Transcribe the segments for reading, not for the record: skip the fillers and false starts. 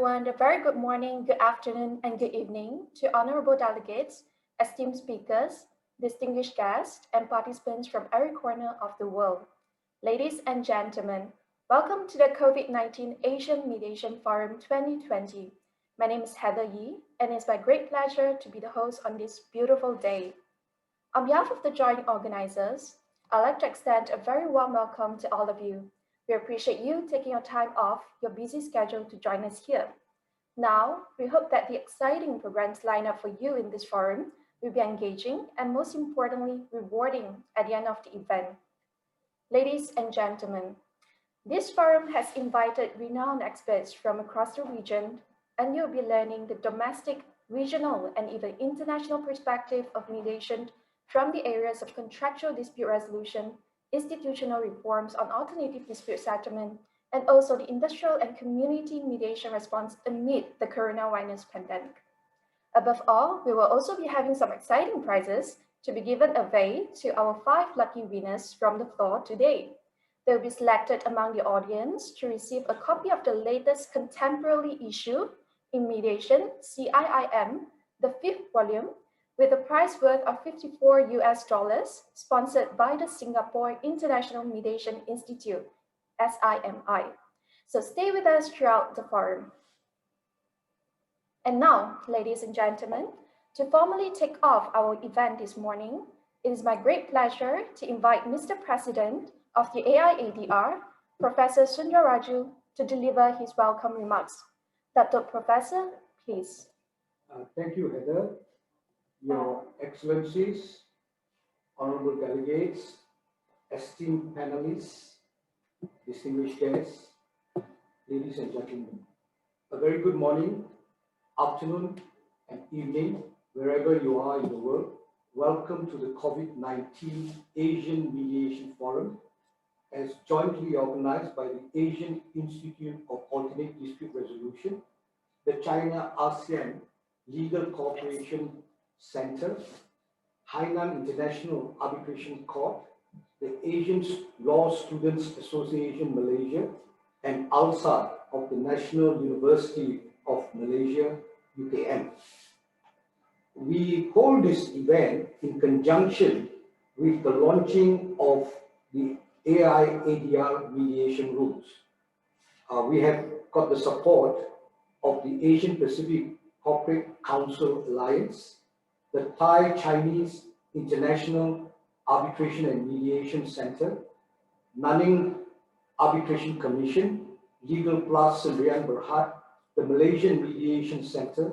everyone. A very good morning, good afternoon, and good evening to honorable delegates, esteemed speakers, distinguished guests, and participants from every corner of the world. Ladies and gentlemen, welcome to the COVID-19 Asian Mediation Forum 2020. My name is Heather Yi, and it's my great pleasure to be the host on this beautiful day. On behalf of the joint organizers, I'd like to extend a very warm welcome to all of you. We appreciate you taking your time off your busy schedule to join us here. Now, we hope that the exciting programs lined up for you in this forum will be engaging and most importantly, rewarding at the end of the event. Ladies and gentlemen, this forum has invited renowned experts from across the region, and you'll be learning the domestic, regional, and even international perspective of mediation from the areas of contractual dispute resolution, institutional reforms on alternative dispute settlement, and also the industrial and community mediation response amid the coronavirus pandemic. Above all, we will also be having some exciting prizes to be given away to our 5 lucky winners from the floor today. They will be selected among the audience to receive a copy of the latest contemporary issue in mediation, CIIM, the 5th volume, with a prize worth of $54 sponsored by the Singapore International Mediation Institute, SIMI. So stay with us throughout the forum. And now, ladies and gentlemen, to formally take off our event this morning, it is my great pleasure to invite Mr. President of the AIADR, Professor Sundaraju, to deliver his welcome remarks. Dato, Professor, please. Thank you, Heather. Your Excellencies, honorable delegates, esteemed panelists, distinguished guests, ladies and gentlemen, a very good morning, afternoon, and evening, wherever you are in the world. Welcome to the COVID-19 Asian Mediation Forum, as jointly organized by the Asian Institute of Alternate Dispute Resolution, the China-ASEAN Legal Cooperation Center, Hainan International Arbitration Court, the Asian Law Students Association Malaysia, and ALSA of the National University of Malaysia, UKM. We hold this event in conjunction with the launching of the AIADR mediation rules. We have got the support of the Asian Pacific Corporate Council Alliance, the Thai-Chinese International Arbitration and Mediation Center, Nanning Arbitration Commission, Legal Plus Sendirian Berhad, the Malaysian Mediation Center,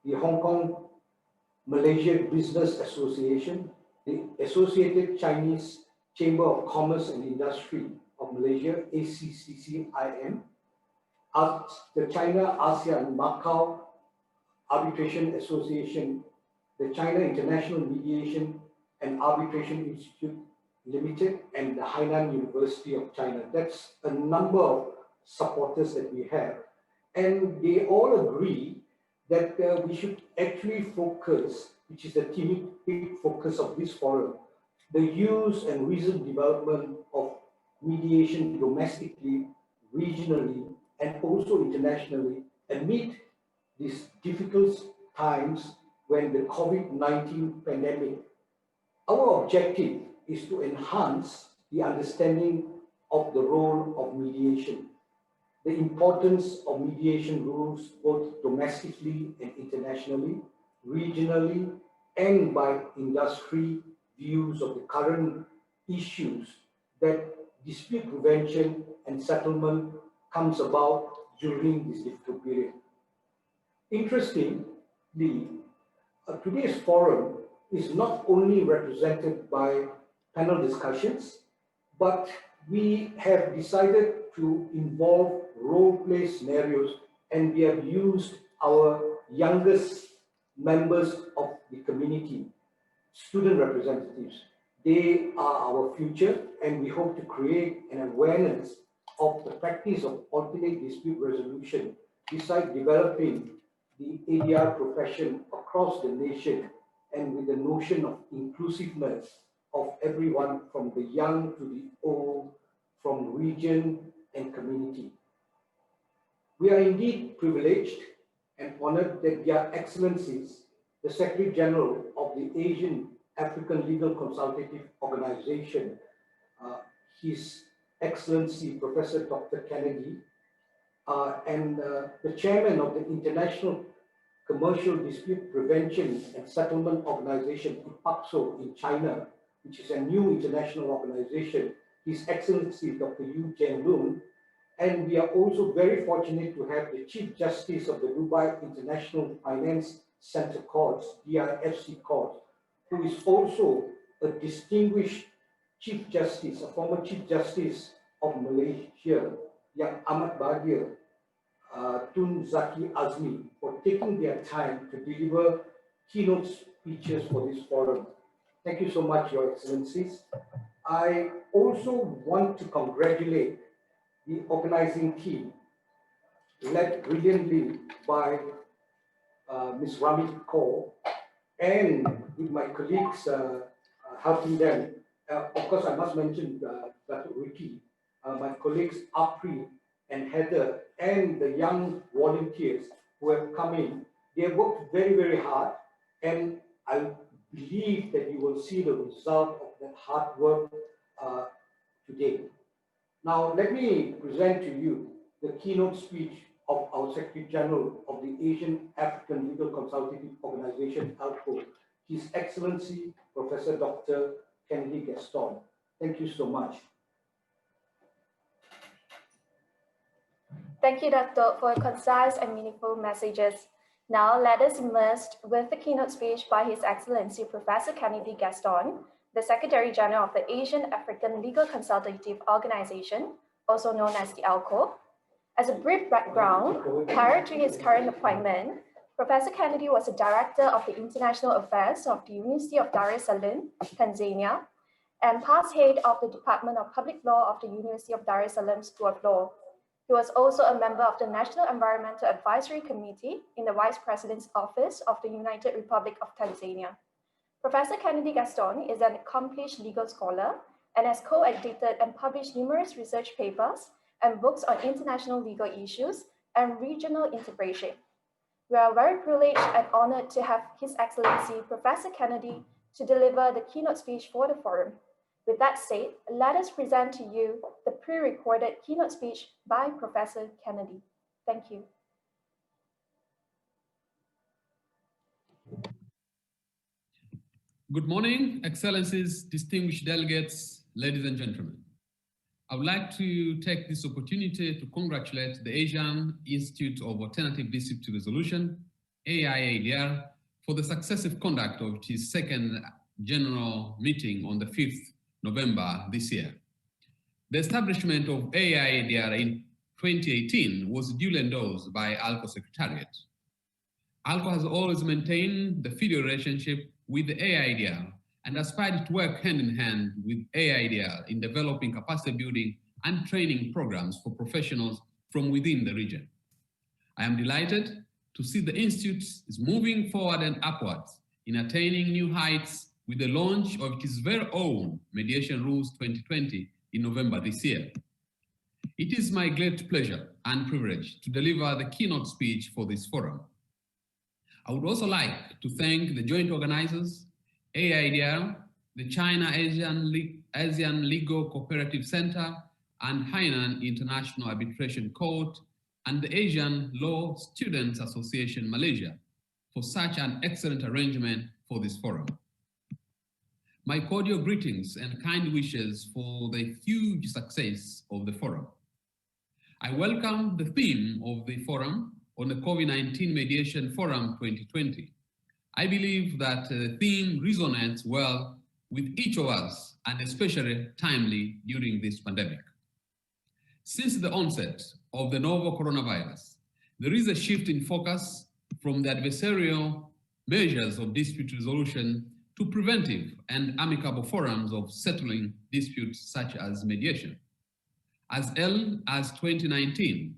the Hong Kong Malaysia Business Association, the Associated Chinese Chamber of Commerce and Industry of Malaysia, ACCCIM, the China ASEAN Macau Arbitration Association, the China International Mediation and Arbitration Institute Limited, and the Hainan University of China. That's a number of supporters that we have. And they all agree that we should actually focus, which is the thematic focus of this forum, the use and recent development of mediation domestically, regionally, and also internationally amid these difficult times when the COVID-19 pandemic. Our objective is to enhance the understanding of the role of mediation, the importance of mediation rules both domestically and internationally, regionally, and by industry views of the current issues that dispute prevention and settlement comes about during this difficult period. Interestingly, today's forum is not only represented by panel discussions, but we have decided to involve role-play scenarios, and we have used our youngest members of the community, student representatives. They are our future, and we hope to create an awareness of the practice of alternate dispute resolution, besides developing the ADR profession across the nation, and with the notion of inclusiveness of everyone from the young to the old, from region and community. We are indeed privileged and honored that Their Excellencies, the Secretary General of the Asian African Legal Consultative Organization, His Excellency Professor Dr. Kennedy, and the Chairman of the International Commercial Dispute Prevention and Settlement Organization, ICDPASO, in China, which is a new international organization, His Excellency Dr. Jianlong. And we are also very fortunate to have the Chief Justice of the Dubai International Finance Center Courts, DIFC Court, who is also a distinguished Chief Justice, a former Chief Justice of Malaysia, YABhg Zaki Azmi, for taking their time to deliver keynote speeches for this forum. Thank you so much, Your Excellencies. I also want to congratulate the organizing team, led brilliantly by Ms. Rami Kaur, and with my colleagues helping them. Of course, I must mention Dato Ricky, my colleagues Apri and Heather, and the young volunteers who have come in. They have worked very, very hard, and I believe that you will see the result of that hard work today. Now, let me present to you the keynote speech of our Secretary General of the Asian African Legal Consultative Organization, AALCO, His Excellency Professor Dr. Kennedy Gastorn. Thank you so much. Thank you, Dato, for concise and meaningful messages. Now, let us immerse with the keynote speech by His Excellency Professor Kennedy Gastorn, the Secretary General of the Asian African Legal Consultative Organization, also known as the AALCO. As a brief background, prior to his current appointment, Professor Kennedy was a Director of the International Affairs of the University of Dar es Salaam, Tanzania, and past head of the Department of Public Law of the University of Dar es Salaam School of Law. He was also a member of the National Environmental Advisory Committee in the Vice President's Office of the United Republic of Tanzania. Professor Kennedy Gastorn is an accomplished legal scholar and has co-edited and published numerous research papers and books on international legal issues and regional integration. We are very privileged and honored to have His Excellency Professor Kennedy to deliver the keynote speech for the forum. With that said, let us present to you the pre-recorded keynote speech by Professor Kennedy. Thank you. Good morning, Excellencies, distinguished delegates, ladies and gentlemen. I would like to take this opportunity to congratulate the Asian Institute of Alternative Dispute Resolution, AIADR, for the successive conduct of its second general meeting on the 5th November this year. The establishment of AIADR in 2018 was duly endorsed by AALCO Secretariat. AALCO has always maintained the filial relationship with the AIADR and aspired to work hand in hand with AIADR in developing capacity building and training programs for professionals from within the region. I am delighted to see the Institute is moving forward and upwards in attaining new heights with the launch of its very own Mediation Rules 2020 in November this year. It is my great pleasure and privilege to deliver the keynote speech for this forum. I would also like to thank the joint organizers, AIADR, the China Asian Legal Cooperative Center, and Hainan International Arbitration Court, and the Asian Law Students Association Malaysia for such an excellent arrangement for this forum. My cordial greetings and kind wishes for the huge success of the forum. I welcome the theme of the forum on the COVID-19 Mediation Forum 2020. I believe that the theme resonates well with each of us and especially timely during this pandemic. Since the onset of the novel coronavirus, there is a shift in focus from the adversarial measures of dispute resolution to preventive and amicable forums of settling disputes such as mediation. As early as 2019,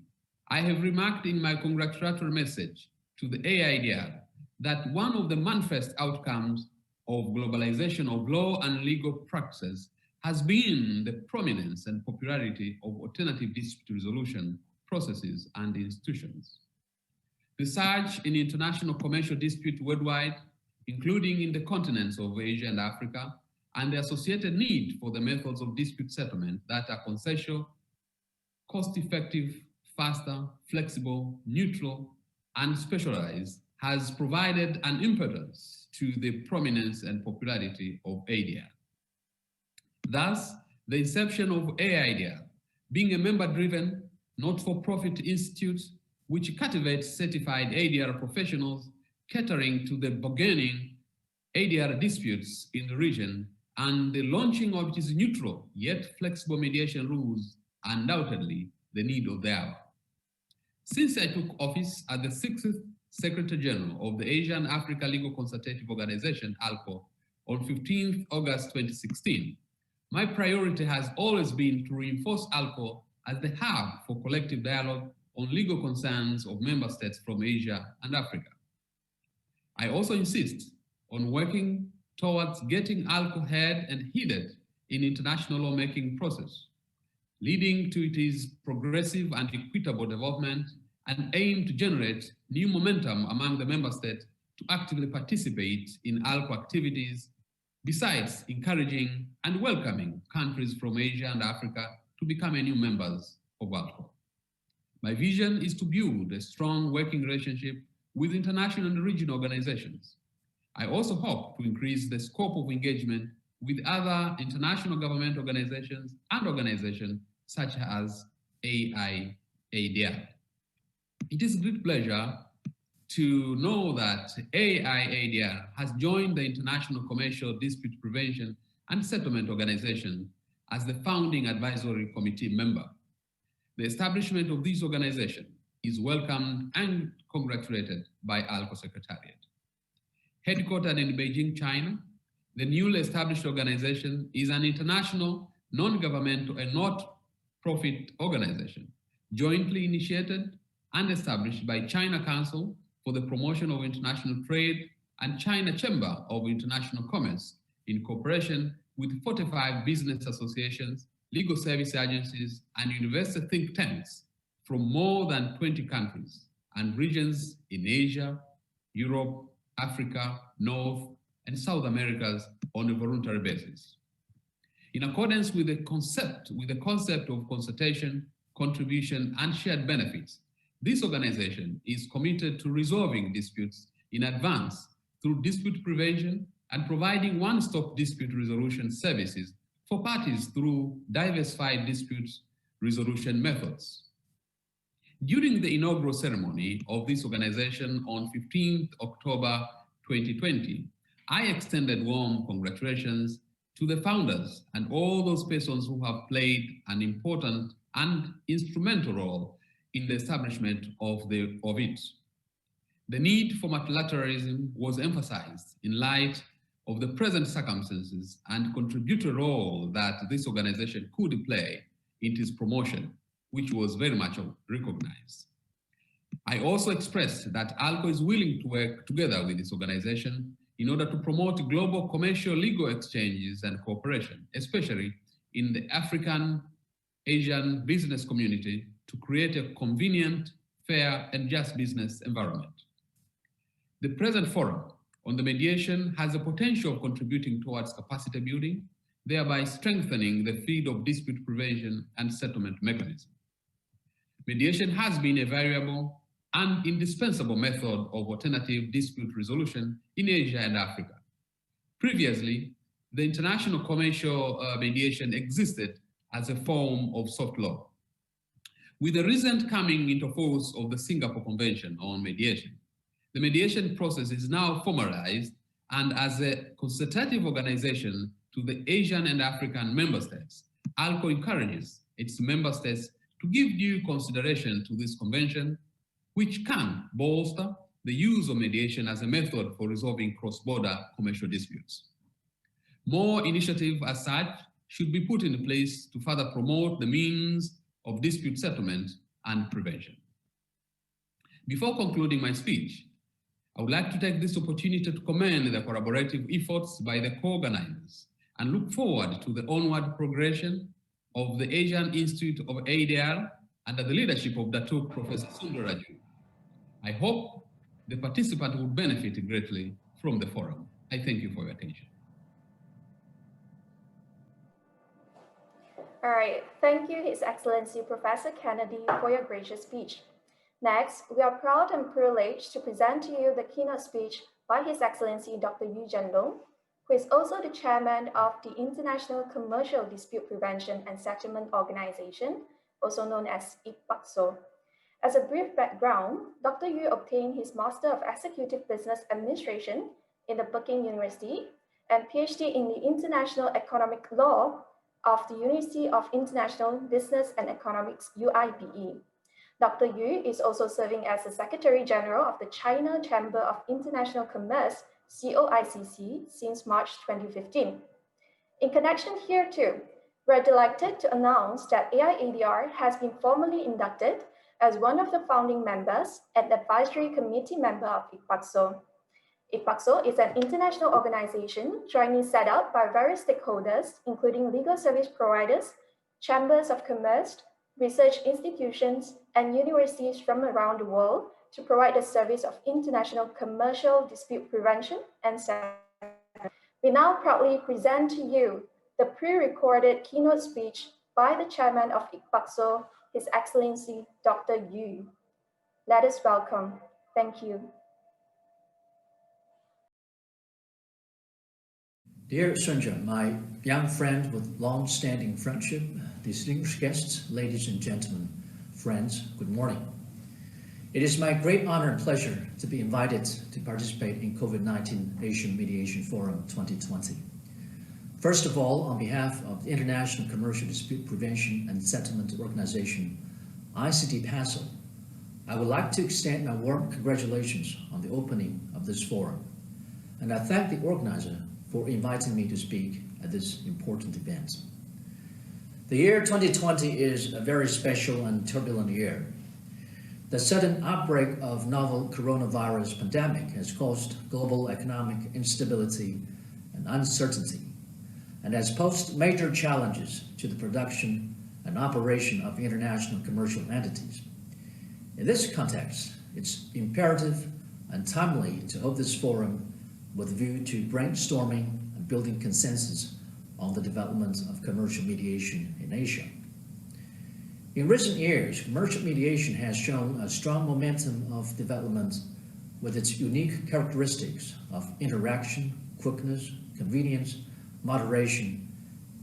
I have remarked in my congratulatory message to the AIADR that one of the manifest outcomes of globalization of law and legal practices has been the prominence and popularity of alternative dispute resolution processes, and institutions. Research in international commercial dispute worldwide, including in the continents of Asia and Africa, and the associated need for the methods of dispute settlement that are consensual, cost-effective, faster, flexible, neutral, and specialized, has provided an impetus to the prominence and popularity of AIADR. Thus, the inception of AIADR, being a member-driven, not-for-profit institute which cultivates certified AIADR professionals catering to the burgeoning AIADR disputes in the region, and the launching of its neutral yet flexible mediation rules, undoubtedly the need of the hour. Since I took office as the 6th Secretary General of the Asian Africa Legal Consultative Organization, AALCO, on 15th August 2016, my priority has always been to reinforce AALCO as the hub for collective dialogue on legal concerns of member states from Asia and Africa. I also insist on working towards getting AALCO heard and heeded in international lawmaking process, leading to its progressive and equitable development, and aim to generate new momentum among the member states to actively participate in AALCO activities, besides encouraging and welcoming countries from Asia and Africa to become new members of AALCO. My vision is to build a strong working relationship with international and regional organizations. I also hope to increase the scope of engagement with other international government organizations and organizations such as AIADR. It is a great pleasure to know that AIADR has joined the International Commercial Dispute Prevention and Settlement Organization as the founding advisory committee member. The establishment of this organization is welcomed and congratulated by AALCO Secretariat. Headquartered in Beijing, China, the newly established organization is an international, non-governmental and not-profit organization, jointly initiated and established by China Council for the Promotion of International Trade and China Chamber of International Commerce in cooperation with 45 business associations, legal service agencies, and university think tanks from more than 20 countries and regions in Asia, Europe, Africa, North, and South Americas on a voluntary basis. In accordance with the concept of consultation, contribution, and shared benefits, this organization is committed to resolving disputes in advance through dispute prevention and providing one-stop dispute resolution services for parties through diversified dispute resolution methods. During the inaugural ceremony of this organization on 15th October 2020, I extended warm congratulations to the founders and all those persons who have played an important and instrumental role in the establishment of it. The need for multilateralism was emphasized in light of the present circumstances and contributory role that this organization could play in its promotion, which was very much recognized. I also expressed that AALCO is willing to work together with this organization in order to promote global commercial legal exchanges and cooperation, especially in the African Asian business community, to create a convenient, fair, and just business environment. The present forum on the mediation has the potential of contributing towards capacity building, thereby strengthening the field of dispute prevention and settlement mechanism. Mediation has been a variable and indispensable method of alternative dispute resolution in Asia and Africa. Previously, the international commercial mediation existed as a form of soft law. With the recent coming into force of the Singapore Convention on Mediation, the mediation process is now formalized, and as a consultative organization to the Asian and African member states, AALCO encourages its member states to give due consideration to this convention, which can bolster the use of mediation as a method for resolving cross-border commercial disputes. More initiatives as such should be put in place to further promote the means of dispute settlement and prevention. Before concluding my speech, I would like to take this opportunity to commend the collaborative efforts by the co-organizers and look forward to the onward progression of the Asian Institute of AIADR under the leadership of Dato Professor Raju. I hope the participant will benefit greatly from the forum. I thank you for your attention. All right, thank you, His Excellency Professor Kennedy, for your gracious speech. Next, we are proud and privileged to present to you the keynote speech by His Excellency Dr. Jianlong, who is also the chairman of the International Commercial Dispute Prevention and Settlement Organization, also known as ICDPASO. As a brief background, Dr. Yu obtained his Master of Executive Business Administration in the Peking University and PhD in the International Economic Law of the University of International Business and Economics, UIBE. Dr. Yu is also serving as the Secretary General of the China Chamber of International Commerce, COICC, since March 2015. In connection here too, we're delighted to announce that AIADR has been formally inducted as one of the founding members and advisory committee member of ICDPASO. ICDPASO is an international organization jointly set up by various stakeholders, including legal service providers, chambers of commerce, research institutions, and universities from around the world to provide the service of international commercial dispute prevention and settlement. We now proudly present to you the pre-recorded keynote speech by the chairman of ICDPASO, His Excellency Dr. Yu. Let us welcome. Thank you. Dear Sunja, my young friend with long-standing friendship, distinguished guests, ladies and gentlemen, friends, good morning. It is my great honor and pleasure to be invited to participate in COVID-19 Asian Mediation Forum 2020. First of all, on behalf of the International Commercial Dispute Prevention and Settlement Organization, ICDPASO, I would like to extend my warm congratulations on the opening of this forum. And I thank the organizer for inviting me to speak at this important event. The year 2020 is a very special and turbulent year. The sudden outbreak of novel coronavirus pandemic has caused global economic instability and uncertainty, and has posed major challenges to the production and operation of international commercial entities. In this context, it's imperative and timely to hold this forum with a view to brainstorming and building consensus on the development of commercial mediation in Asia. In recent years, commercial mediation has shown a strong momentum of development with its unique characteristics of interaction, quickness, convenience, moderation,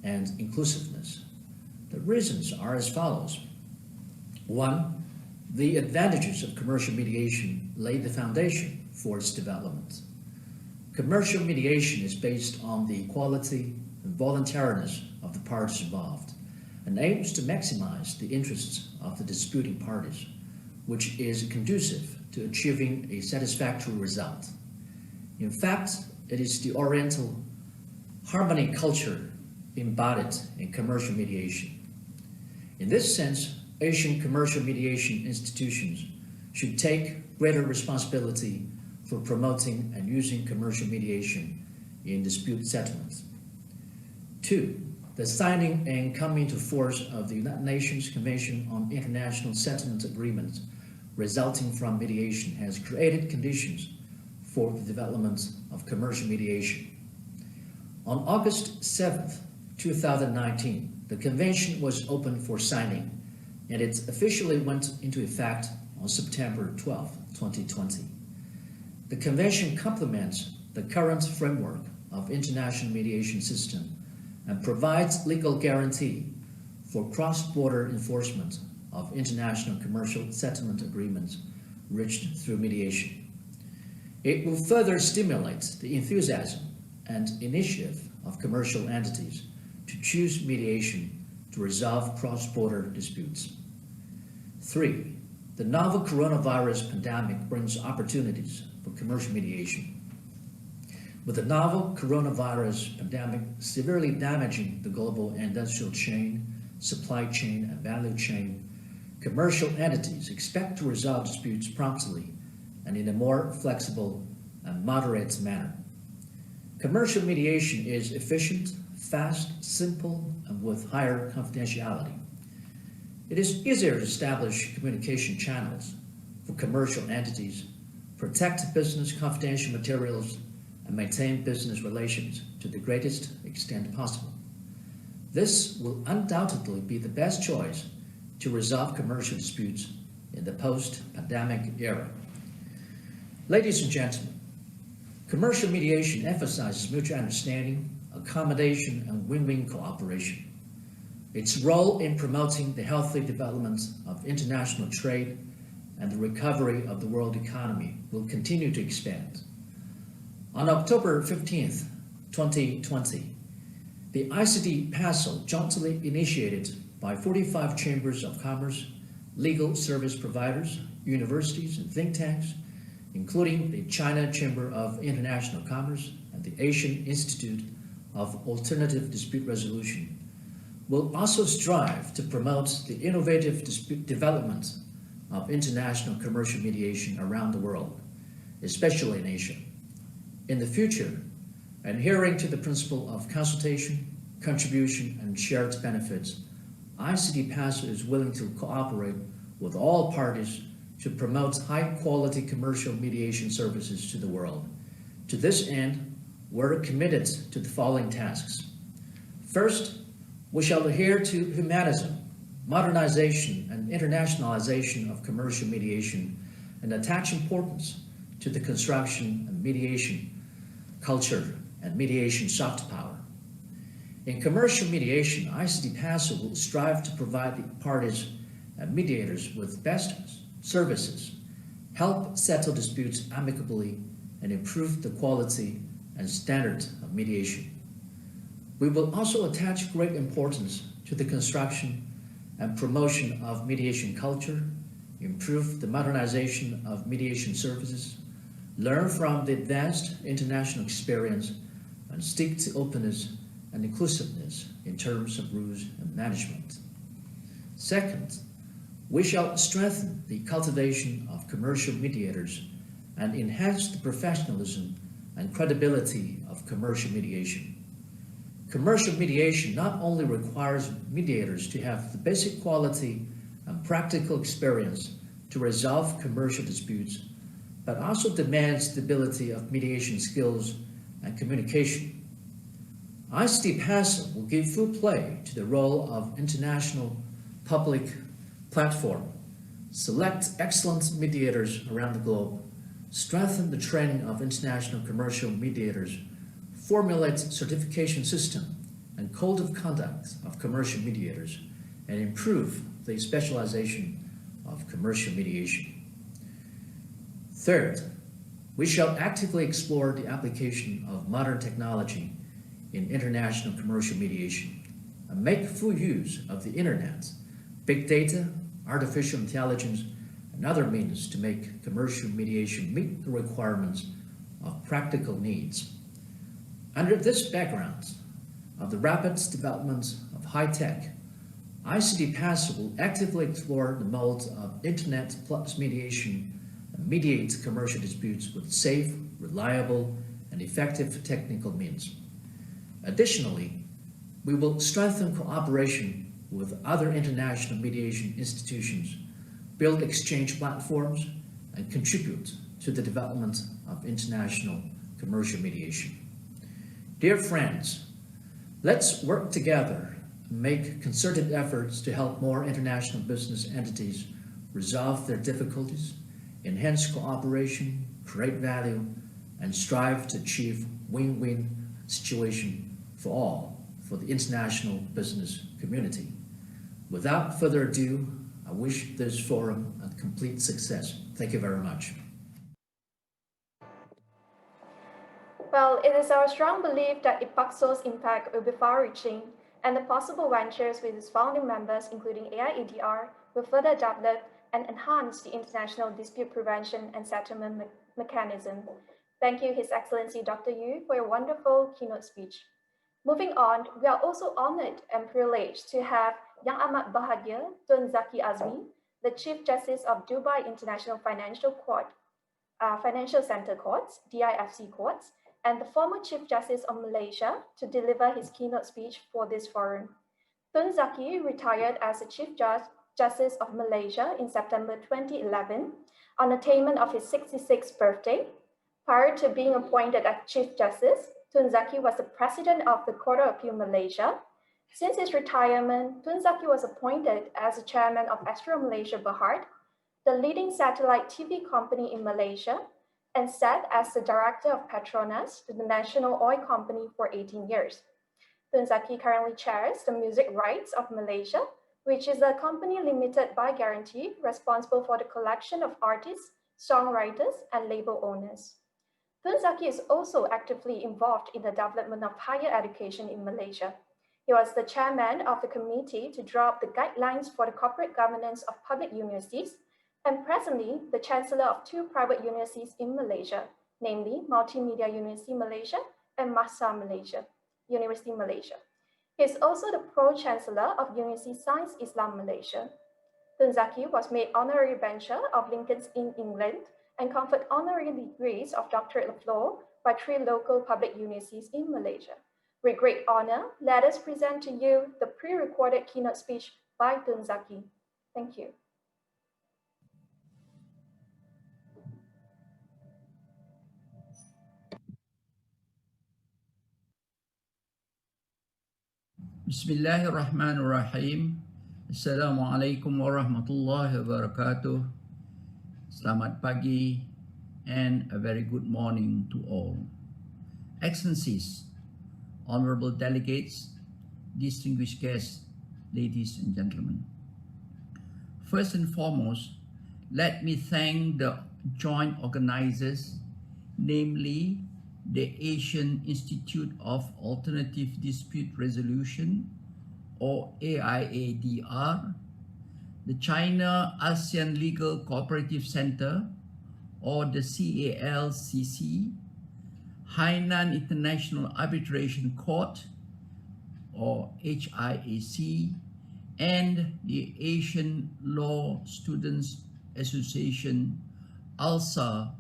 and inclusiveness. The reasons are as follows. One, the advantages of commercial mediation lay the foundation for its development. Commercial mediation is based on the equality and voluntariness of the parties involved and aims to maximize the interests of the disputing parties, which is conducive to achieving a satisfactory result. In fact, it is the Oriental harmony culture embodied in commercial mediation. In this sense, Asian commercial mediation institutions should take greater responsibility for promoting and using commercial mediation in dispute settlements. Two, the signing and coming into force of the United Nations Convention on International Settlement Agreements resulting from mediation has created conditions for the development of commercial mediation. On August 7th, 2019, the convention was opened for signing, and it officially went into effect on September 12, 2020. The convention complements the current framework of international mediation system and provides legal guarantee for cross-border enforcement of international commercial settlement agreements reached through mediation. It will further stimulate the enthusiasm and initiative of commercial entities to choose mediation to resolve cross-border disputes. Three, the novel coronavirus pandemic brings opportunities for commercial mediation. With the novel coronavirus pandemic severely damaging the global industrial chain, supply chain, and value chain, commercial entities expect to resolve disputes promptly and in a more flexible and moderate manner. Commercial mediation is efficient, fast, simple, and with higher confidentiality. it is easier to establish communication channels for commercial entities, protect business confidential materials, and maintain business relations to the greatest extent possible. This will undoubtedly be the best choice to resolve commercial disputes in the post-pandemic era. Ladies and gentlemen, commercial mediation emphasizes mutual understanding, accommodation, and win-win cooperation. Its role in promoting the healthy development of international trade and the recovery of the world economy will continue to expand. On October 15th, 2020, the ICDPASO jointly initiated by 45 chambers of commerce, legal service providers, universities, and think tanks, including the China Chamber of International Commerce and the Asian Institute of Alternative Dispute Resolution, will also strive to promote the innovative development of international commercial mediation around the world, especially in Asia. In the future, adhering to the principle of consultation, contribution, and shared benefits, ICDPASO is willing to cooperate with all parties to promote high-quality commercial mediation services to the world. To this end, we're committed to the following tasks. First, we shall adhere to humanism, modernization, and internationalization of commercial mediation, and attach importance to the construction of mediation culture and mediation soft power. In commercial mediation, ICDPASO will strive to provide the parties and mediators with best services, help settle disputes amicably, and improve the quality and standard of mediation. We will also attach great importance to the construction and promotion of mediation culture, improve the modernization of mediation services, learn from the advanced international experience, and stick to openness and inclusiveness in terms of rules and management. Second, we shall strengthen the cultivation of commercial mediators and enhance the professionalism and credibility of commercial mediation. Commercial mediation not only requires mediators to have the basic quality and practical experience to resolve commercial disputes, but also demands stability of mediation skills and communication. ICDPASO will give full play to the role of international public platform, select excellent mediators around the globe, strengthen the training of international commercial mediators, formulate certification system and code of conduct of commercial mediators, and improve the specialization of commercial mediation. Third, we shall actively explore the application of modern technology in international commercial mediation and make full use of the internet, big data, artificial intelligence, and other means to make commercial mediation meet the requirements of practical needs. Under this background of the rapid development of high tech, ICDPASO will actively explore the modes of internet plus mediation and mediate commercial disputes with safe, reliable, and effective technical means. Additionally, we will strengthen cooperation with other international mediation institutions, build exchange platforms, and contribute to the development of international commercial mediation. Dear friends, let's work together and make concerted efforts to help more international business entities resolve their difficulties, enhance cooperation, create value, and strive to achieve win-win situation for all, for the international business community. Without further ado, I wish this forum a complete success. Thank you very much. Well, it is our strong belief that ICDPASO's impact will be far-reaching, and the possible ventures with its founding members, including AIADR, will further develop and enhance the international dispute prevention and settlement mechanism. Thank you, His Excellency Dr. Yu, for your wonderful keynote speech. Moving on, we are also honored and privileged to have Yang Amat Bahagia Tun Zaki Azmi, the Chief Justice of Dubai International Financial Center Courts, DIFC Courts, and the former Chief Justice of Malaysia, to deliver his keynote speech for this forum. Tun Zaki retired as the Chief Judge Justice of Malaysia in September 2011 on attainment of his 66th birthday. Prior to being appointed as Chief Justice, Tun Zaki was the President of the Court of Appeal Malaysia. Since his retirement, Tun Zaki was appointed as the Chairman of Astro Malaysia Berhad, the leading satellite TV company in Malaysia, and sat as the Director of Petronas, the national oil company, for 18 years. Tun Zaki currently chairs the Music Rights of Malaysia, which is a company limited by guarantee responsible for the collection of artists, songwriters, and label owners. Tun Zaki is also actively involved in the development of higher education in Malaysia. He was the chairman of the committee to draw up the guidelines for the corporate governance of public universities, and presently the chancellor of 2 private universities in Malaysia, namely Multimedia University Malaysia and Masa Malaysia, University Malaysia. He is also the pro-chancellor of University Science Islam Malaysia. Tun Zaki was made honorary bencher of Lincoln's Inn, England, and conferred honorary degrees of Doctorate of Law by 3 local public universities in Malaysia. With great honor, let us present to you the pre-recorded keynote speech by Tun Zaki. Thank you. Bismillahirrahmanirrahim. Assalamualaikum warahmatullahi wabarakatuh. Selamat pagi and a very good morning to all. Excellencies, honorable delegates, distinguished guests, ladies and gentlemen. First and foremost, let me thank the joint organizers, namely the Asian Institute of Alternative Dispute Resolution, or AIADR, the China ASEAN Legal Cooperative Center, or the CALCC, Hainan International Arbitration Court, or HIAC, and the Asian Law Students Association, ALSA,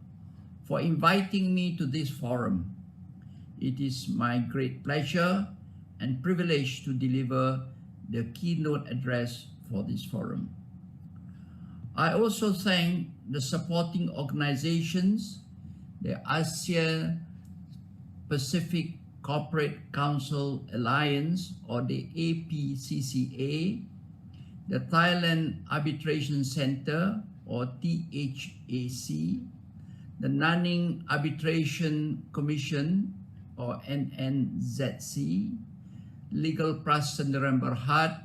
for inviting me to this forum. It is my great pleasure and privilege to deliver the keynote address for this forum. I also thank the supporting organizations, the Asia Pacific Corporate Council Alliance, or the APCCA, the Thailand Arbitration Center, or THAC, the Nanning Arbitration Commission, or NNZC, Legal Prasandaran Berhad,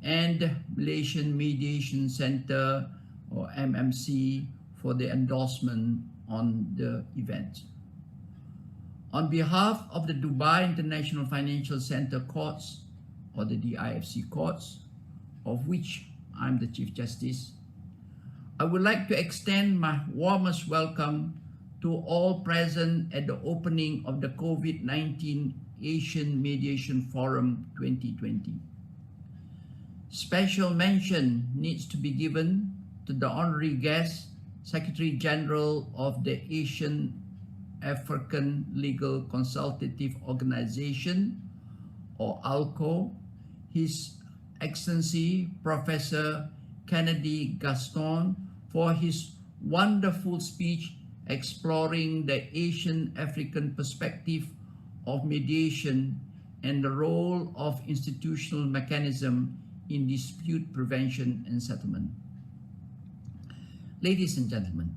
and Malaysian Mediation Center, or MMC, for the endorsement on the event. On behalf of the Dubai International Financial Center Courts, or the DIFC Courts, of which I'm the Chief Justice, I would like to extend my warmest welcome to all present at the opening of the COVID-19 Asian Mediation Forum 2020. Special mention needs to be given to the honorary guest, Secretary General of the Asian African Legal Consultative Organization, or AALCO, His Excellency Professor Kennedy Gastorn, for his wonderful speech exploring the Asian African perspective of mediation and the role of institutional mechanism in dispute prevention and settlement. Ladies and gentlemen,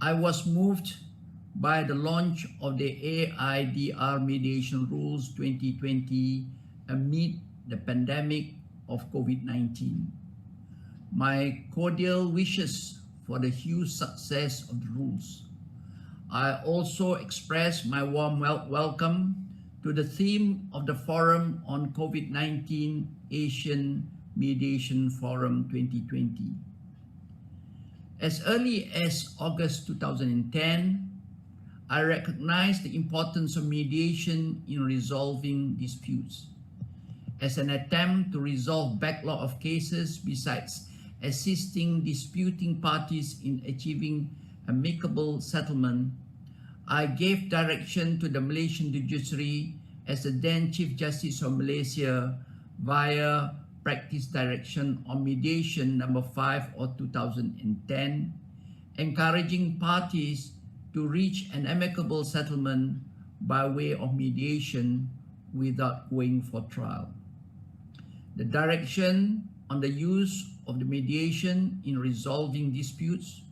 I was moved by the launch of the AIADR Mediation Rules 2020 amid the pandemic of COVID-19. My cordial wishes for the huge success of the rules. I also express my warm welcome to the theme of the Forum on COVID-19 Asian Mediation Forum 2020. As early as August 2010, I recognized the importance of mediation in resolving disputes. As an attempt to resolve backlog of cases, besides assisting disputing parties in achieving amicable settlement, I gave direction to the Malaysian judiciary as the then Chief Justice of Malaysia via Practice Direction on Mediation number 5 of 2010, encouraging parties to reach an amicable settlement by way of mediation without going for trial. The direction on the use of the mediation in resolving disputes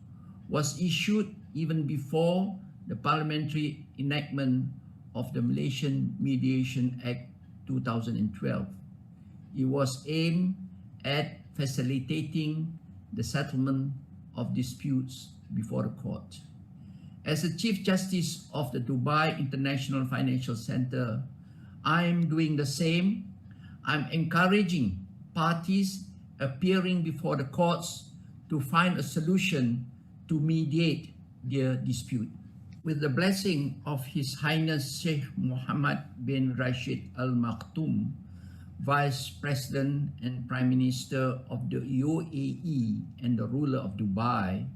was issued even before the parliamentary enactment of the Malaysian Mediation Act 2012. It was aimed at facilitating the settlement of disputes before the court. As the Chief Justice of the Dubai International Financial Center, I am doing the same. I'm encouraging parties appearing before the courts to find a solution to mediate their dispute. With the blessing of His Highness Sheikh Mohammed bin Rashid Al Maktoum, Vice President and Prime Minister of the UAE and the ruler of Dubai,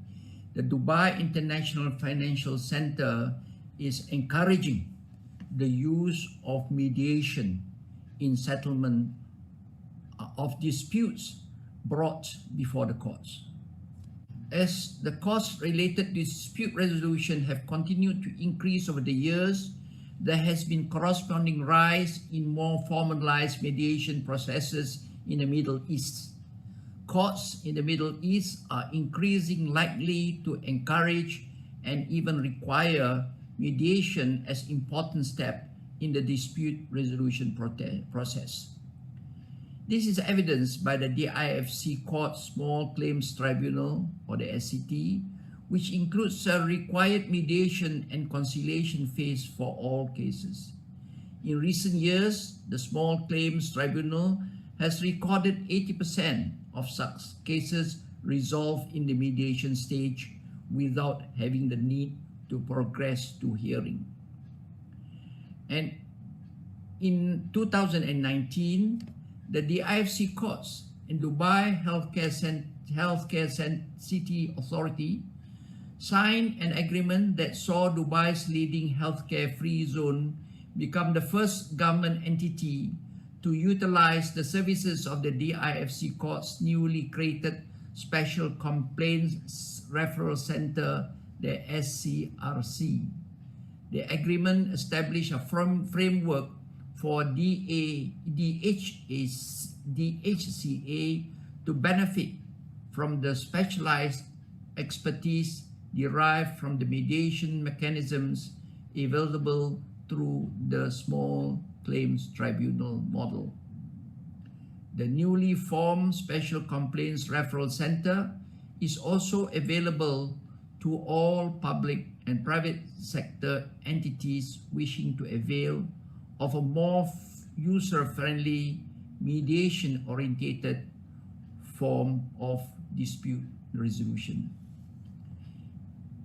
the Dubai International Financial Center is encouraging the use of mediation in settlement of disputes brought before the courts. As the costs related to dispute resolution have continued to increase over the years, there has been corresponding rise in more formalized mediation processes in the Middle East. Courts in the Middle East are increasingly likely to encourage and even require mediation as important step in the dispute resolution process. This is evidenced by the DIFC Court Small Claims Tribunal, or the SCT, which includes a required mediation and conciliation phase for all cases. In recent years, the Small Claims Tribunal has recorded 80% of such cases resolved in the mediation stage without having the need to progress to hearing. And in 2019, the DIFC courts in Dubai Healthcare City Authority signed an agreement that saw Dubai's leading healthcare free zone become the first government entity to utilize the services of the DIFC court's newly created Special Complaints Referral Center, the SCRC. The agreement established a framework for DHCA to benefit from the specialized expertise derived from the mediation mechanisms available through the Small Claims Tribunal model. The newly formed Special Complaints Referral Center is also available to all public and private sector entities wishing to avail of a more user-friendly, mediation-oriented form of dispute resolution.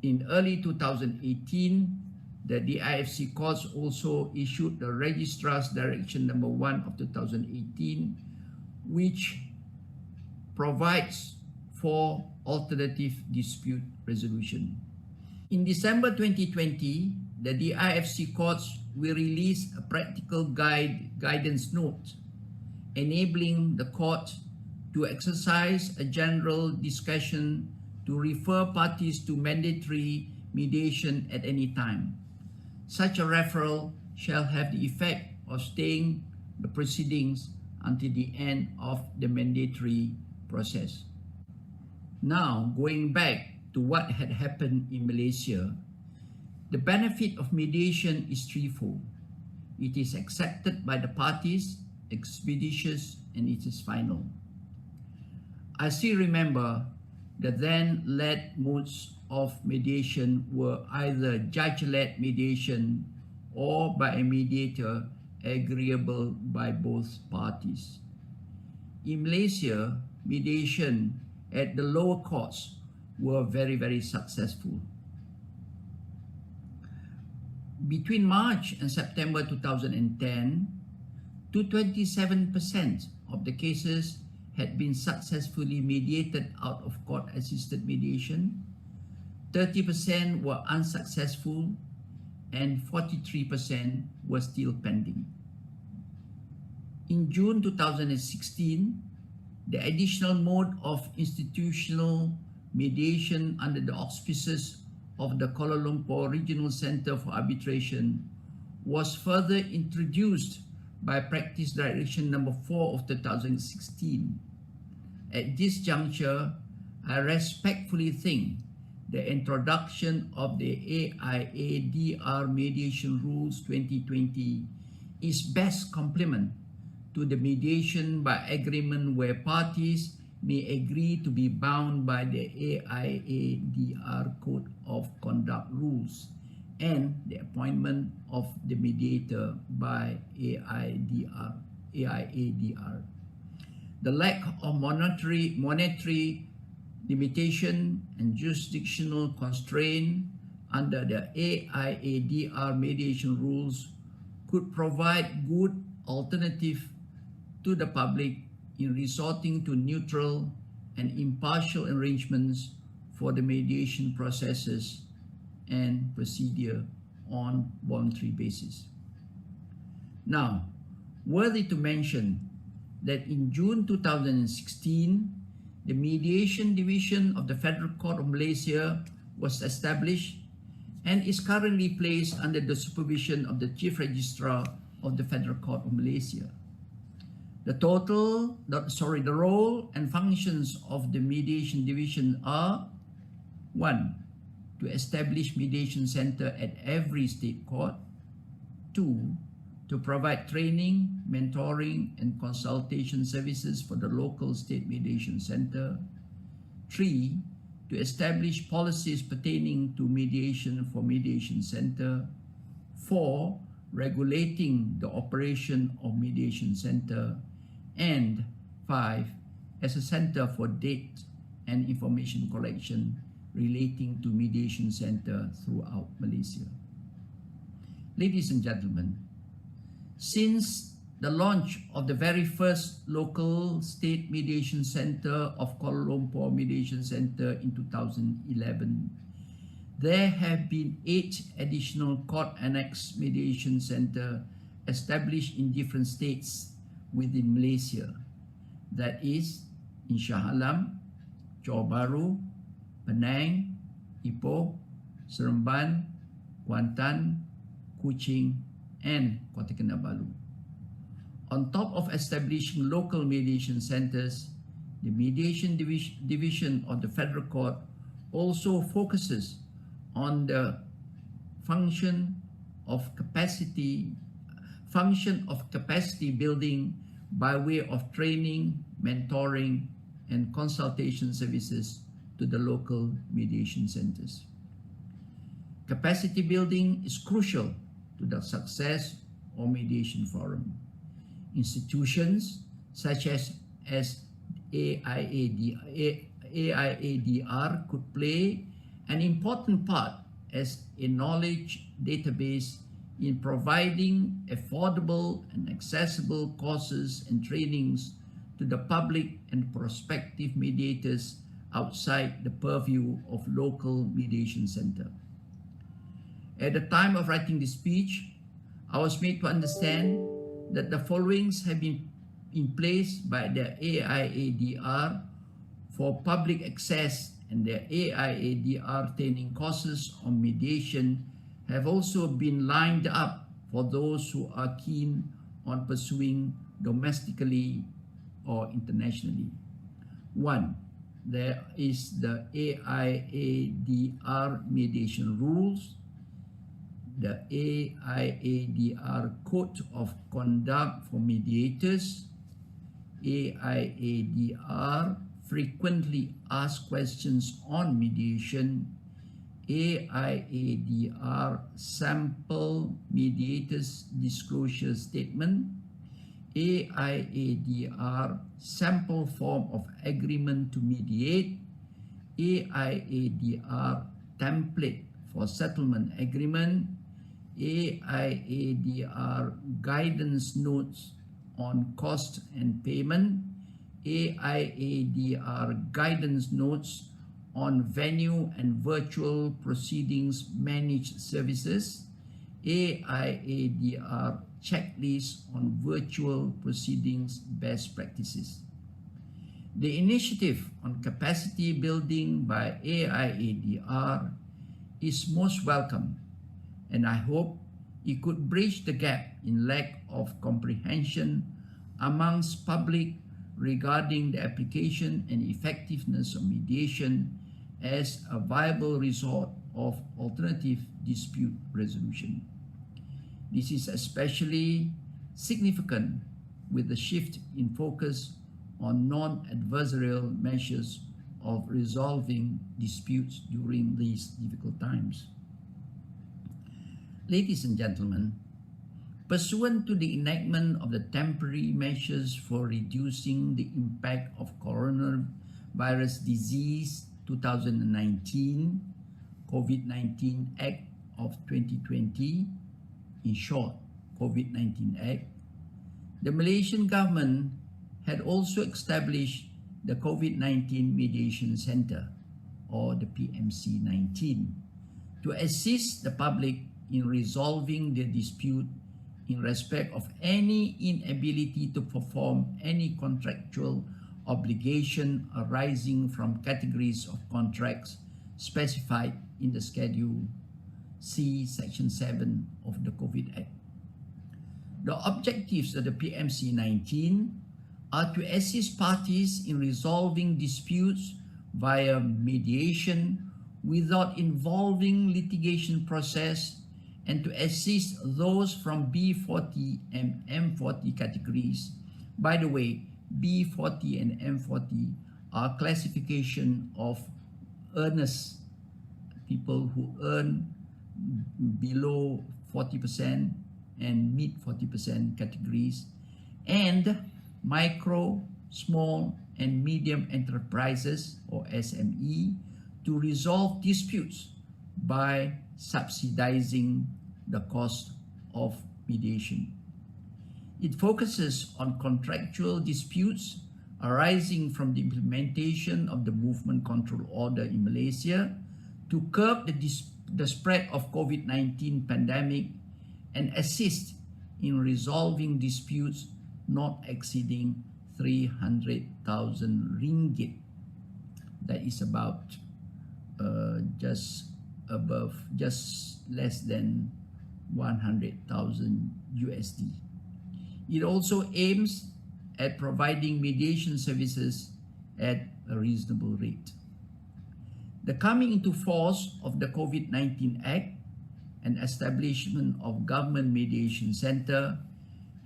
In early 2018, the DIFC courts also issued the Registrar's Direction number 1 of 2018, which provides for alternative dispute resolution. In December 2020, the DIFC courts will release a practical guidance note enabling the court to exercise a general discretion to refer parties to mandatory mediation at any time. Such a referral shall have the effect of staying the proceedings until the end of the mandatory process. Now, going back to what had happened in Malaysia, the benefit of mediation is threefold. It is accepted by the parties, expeditious, and it is final. I still remember the then-led modes of mediation were either judge-led mediation or by a mediator agreeable by both parties. In Malaysia, mediation at the lower courts were very, very successful. Between March and September 2010, 27% of the cases had been successfully mediated out of court-assisted mediation, 30% were unsuccessful, and 43% were still pending. In June 2016, the additional mode of institutional mediation under the auspices of the Kuala Lumpur Regional Centre for Arbitration was further introduced by Practice Direction number 4 of 2016. At this juncture, I respectfully think the introduction of the AIADR Mediation Rules 2020 is best complement to the mediation by agreement where parties may agree to be bound by the AIADR Code of Conduct Rules and the appointment of the mediator by AIADR. The lack of monetary limitation and jurisdictional constraint under the AIADR mediation rules could provide good alternative to the public in resorting to neutral and impartial arrangements for the mediation processes and procedure on voluntary basis. Now, worthy to mention that in June 2016, the Mediation Division of the Federal Court of Malaysia was established and is currently placed under the supervision of the Chief Registrar of the Federal Court of Malaysia. The role and functions of the Mediation Division are: 1. To establish mediation center at every state court. 2. To provide training, mentoring, and consultation services for the local state mediation center. 3. To establish policies pertaining to mediation for mediation center. 4. Regulating the operation of mediation center. And 5. As a center for data and information collection relating to mediation center throughout Malaysia. Ladies and gentlemen, since the launch of the very first local state mediation center of Kuala Lumpur Mediation Center in 2011, there have been 8 additional court annex mediation center established in different states within Malaysia. That is in Shah Alam, Johor Bahru, Penang, Ipoh, Seremban, Kuantan, Kuching, and Kota Kinabalu. On top of establishing local mediation centers, the Mediation Division of the Federal Court also focuses on the function of capacity building by way of training, mentoring, and consultation services to the local mediation centers. Capacity building is crucial to the success of Mediation Forum. Institutions such as AIADR could play an important part as a knowledge database in providing affordable and accessible courses and trainings to the public and prospective mediators outside the purview of local mediation center. At the time of writing this speech, I was made to understand that the followings have been in place by the AIADR for public access, and the AIADR training courses on mediation have also been lined up for those who are keen on pursuing domestically or internationally. 1. There is the AIADR mediation rules, the AIADR Code of Conduct for Mediators, AIADR Frequently Asked Questions on Mediation, AIADR Sample Mediators Disclosure Statement, AIADR Sample Form of Agreement to Mediate, AIADR Template for Settlement Agreement, AIADR Guidance Notes on Cost and Payment, AIADR Guidance Notes on Venue and Virtual Proceedings Managed Services, AIADR Checklist on Virtual Proceedings Best Practices. The initiative on capacity building by AIADR is most welcome, and I hope it could bridge the gap in lack of comprehension amongst public regarding the application and effectiveness of mediation as a viable resort of alternative dispute resolution. This is especially significant with the shift in focus on non-adversarial measures of resolving disputes during these difficult times. Ladies and gentlemen, pursuant to the enactment of the temporary measures for reducing the impact of coronavirus disease 2019, COVID-19 Act of 2020, in short, COVID-19 Act, the Malaysian government had also established the COVID-19 Mediation Center, or the PMC-19, to assist the public in resolving their dispute in respect of any inability to perform any contractual obligation arising from categories of contracts specified in the Schedule C, Section 7 of the COVID Act. The objectives of the PMC-19 are to assist parties in resolving disputes via mediation without involving litigation process, and to assist those from B40 and M40 categories. By the way, B40 and M40 are classification of earners, people who earn below 40% and mid 40% categories, and micro, small, and medium enterprises, or SME, to resolve disputes by subsidizing the cost of mediation. It focuses on contractual disputes arising from the implementation of the Movement Control Order in Malaysia to curb the spread of COVID-19 pandemic and assist in resolving disputes not exceeding 300,000 ringgit. That is about just less than 100,000 USD. It also aims at providing mediation services at a reasonable rate. The coming into force of the COVID-19 Act and establishment of Government Mediation Center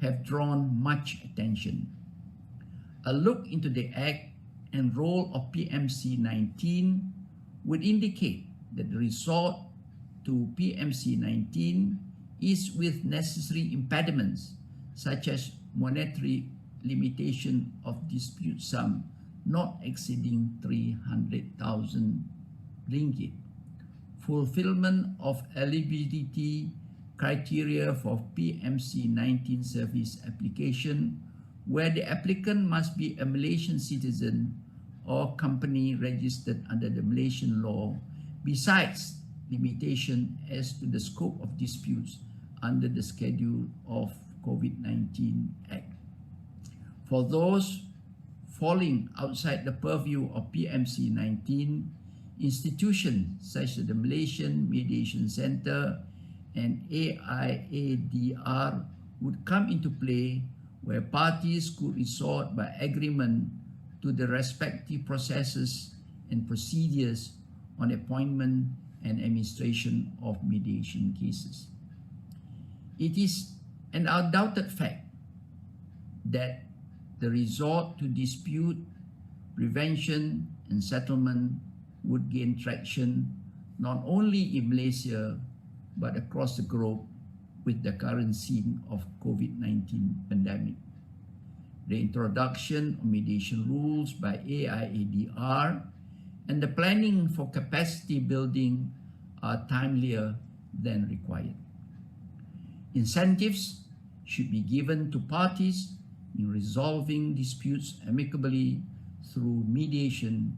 have drawn much attention. A look into the Act and role of PMC-19 would indicate that the resort to PMC-19 is with necessary impediments such as monetary limitation of dispute sum not exceeding 300,000 ringgit, fulfillment of eligibility criteria for PMC-19 service application, where the applicant must be a Malaysian citizen or company registered under the Malaysian law, besides limitation as to the scope of disputes under the Schedule of COVID-19 Act. For those falling outside the purview of PMC-19, institutions such as the Malaysian Mediation Center and AIADR would come into play, where parties could resort by agreement to the respective processes and procedures on appointment and administration of mediation cases. It is an undoubted fact that the resort to dispute prevention and settlement would gain traction not only in Malaysia but across the globe with the current scene of COVID-19 pandemic. The introduction of mediation rules by AIADR and the planning for capacity building are timelier than required. Incentives should be given to parties in resolving disputes amicably through mediation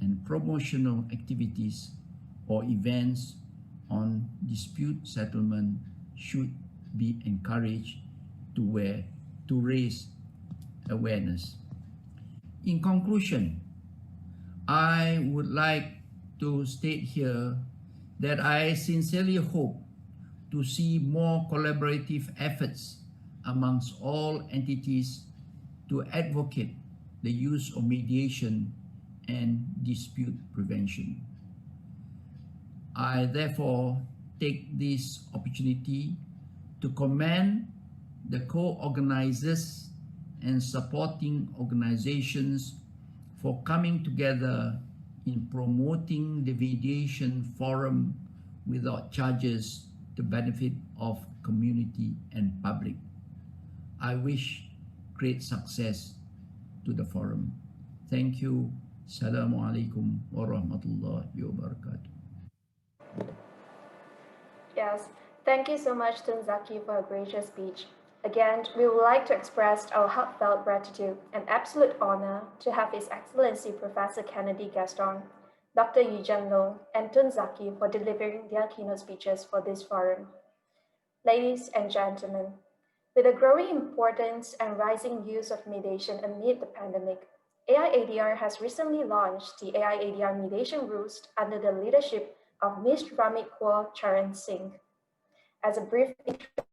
and promotional activities or events on dispute settlement should be encouraged to raise awareness. In conclusion, I would like to state here that I sincerely hope to see more collaborative efforts amongst all entities to advocate the use of mediation and dispute prevention. I therefore take this opportunity to commend the co-organizers and supporting organizations for coming together in promoting the Mediation Forum without charges to benefit of community and public. I wish great success to the forum. Thank you. Assalamu alaikum warahmatullahi wabarakatuh. Yes, thank you so much, Zaki, for a gracious speech. Again, we would like to express our heartfelt gratitude and absolute honor to have His Excellency Professor Kennedy Gastorn, Dr. Jianlong, and Zaki for delivering their keynote speeches for this forum. Ladies and gentlemen, with the growing importance and rising use of mediation amid the pandemic, AIADR has recently launched the AIADR Mediation Rules under the leadership of Ms. Ramit Kaur Charan Singh. As a brief introduction,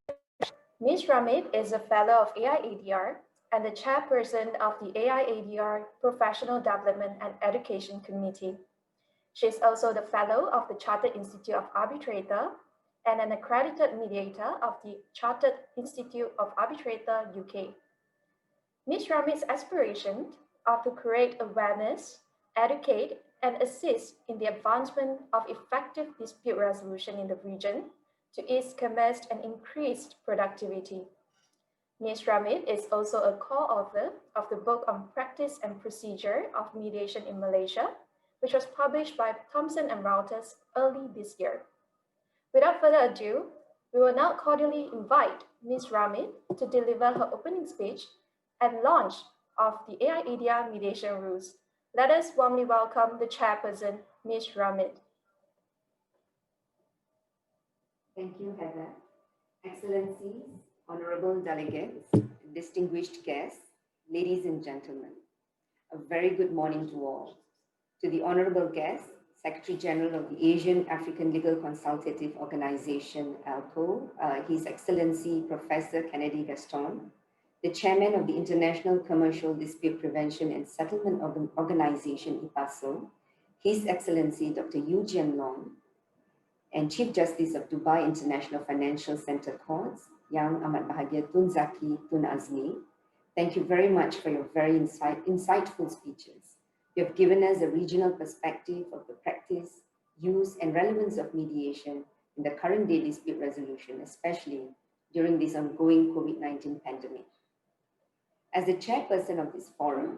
Ms. Ramit is a fellow of AIADR and the chairperson of the AIADR Professional Development and Education Committee. She is also the fellow of the Chartered Institute of Arbitrator and an accredited mediator of the Chartered Institute of Arbitrator UK. Ms. Ramit's aspiration are to create awareness, educate, and assist in the advancement of effective dispute resolution in the region to ease commerce and increase productivity. Ms. Ramit is also a co-author of the book on practice and procedure of mediation in Malaysia, which was published by Thomson and Reuters early this year. Without further ado, we will now cordially invite Ms. Ramit to deliver her opening speech and launch of the AIADR Mediation Rules. Let us warmly welcome the chairperson, Ms. Ramit. Thank you, Heather. Excellencies, honorable delegates, distinguished guests, ladies and gentlemen, a very good morning to all. To the honorable guest, Secretary General of the Asian African Legal Consultative Organization, AALCO, His Excellency Professor Kennedy Gastorn, the Chairman of the International Commercial Dispute Prevention and Settlement Organization, ICDPASO, His Excellency Dr. Jianlong, and Chief Justice of Dubai International Financial Center Courts, Yang Amat Bahagia Tun Zaki, Tun Azmi, thank you very much for your very insightful speeches. You have given us a regional perspective of the practice, use, and relevance of mediation in the current day dispute resolution, especially during this ongoing COVID-19 pandemic. As the chairperson of this forum,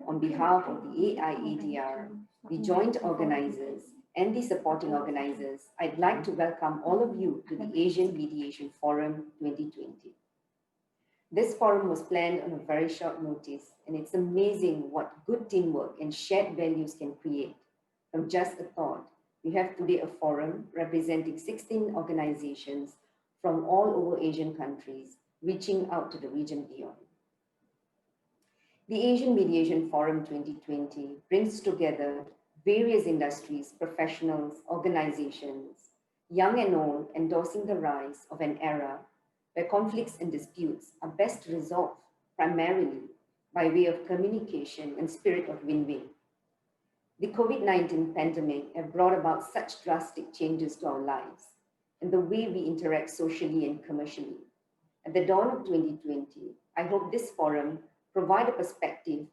on behalf of the AIADR, the joint organizers, and the supporting organizers, I'd like to welcome all of you to the Asian Mediation Forum 2020. This forum was planned on a very short notice, and it's amazing what good teamwork and shared values can create. From just a thought, we have today a forum representing 16 organizations from all over Asian countries, reaching out to the region beyond. The Asian Mediation Forum 2020 brings together various industries, professionals, organizations, young and old, endorsing the rise of an era where conflicts and disputes are best resolved primarily by way of communication and spirit of win-win. The COVID-19 pandemic have brought about such drastic changes to our lives and the way we interact socially and commercially. At the dawn of 2020, I hope this forum provide a perspective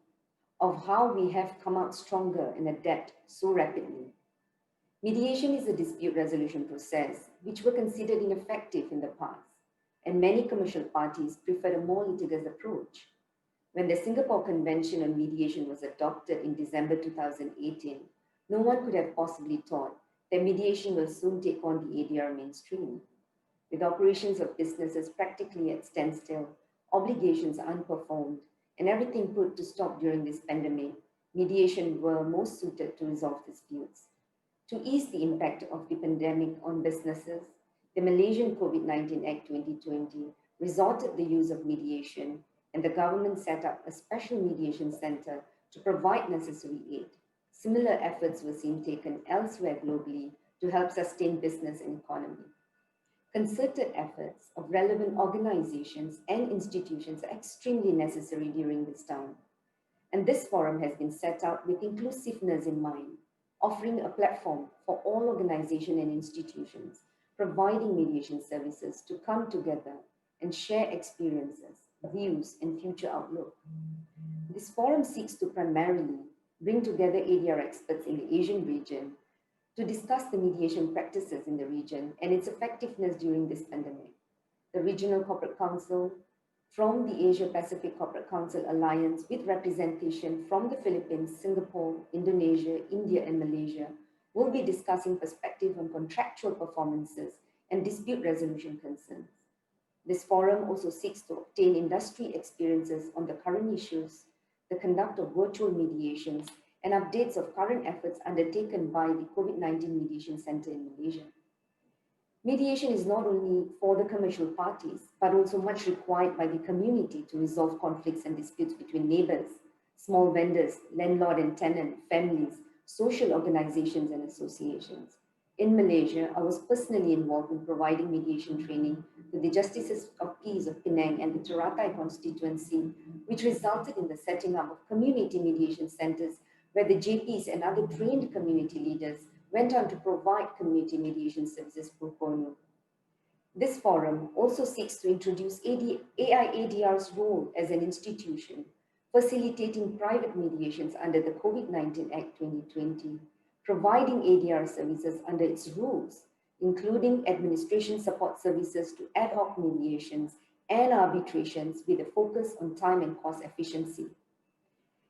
of how we have come out stronger and adapt so rapidly. Mediation is a dispute resolution process which were considered ineffective in the past, and many commercial parties preferred a more litigious approach. When the Singapore Convention on Mediation was adopted in December 2018, no one could have possibly thought that mediation will soon take on the ADR mainstream. With operations of businesses practically at standstill, obligations unperformed, and everything put to stop during this pandemic, mediation were most suited to resolve disputes. To ease the impact of the pandemic on businesses, the Malaysian COVID-19 Act 2020 resorted the use of mediation, and the government set up a special mediation center to provide necessary aid. Similar efforts were seen taken elsewhere globally to help sustain business and economy. Concerted efforts of relevant organizations and institutions are extremely necessary during this time. And this forum has been set out with inclusiveness in mind, offering a platform for all organizations and institutions providing mediation services to come together and share experiences, views, and future outlook. This forum seeks to primarily bring together ADR experts in the Asian region to discuss the mediation practices in the region and its effectiveness during this pandemic. The Regional Corporate Council from the Asia-Pacific Corporate Council Alliance with representation from the Philippines, Singapore, Indonesia, India, and Malaysia will be discussing perspective on contractual performances and dispute resolution concerns. This forum also seeks to obtain industry experiences on the current issues, the conduct of virtual mediations, and updates of current efforts undertaken by the COVID-19 Mediation Center in Malaysia. Mediation is not only for the commercial parties, but also much required by the community to resolve conflicts and disputes between neighbors, small vendors, landlord and tenant, families, social organizations and associations. In Malaysia, I was personally involved in providing mediation training to the Justices of Peace of Penang and the Teratai constituency, which resulted in the setting up of community mediation centers where the JPs and other trained community leaders went on to provide community mediation services pro bono. This forum also seeks to introduce AIADR's role as an institution, facilitating private mediations under the COVID-19 Act 2020, providing ADR services under its rules, including administration support services to ad hoc mediations and arbitrations with a focus on time and cost efficiency.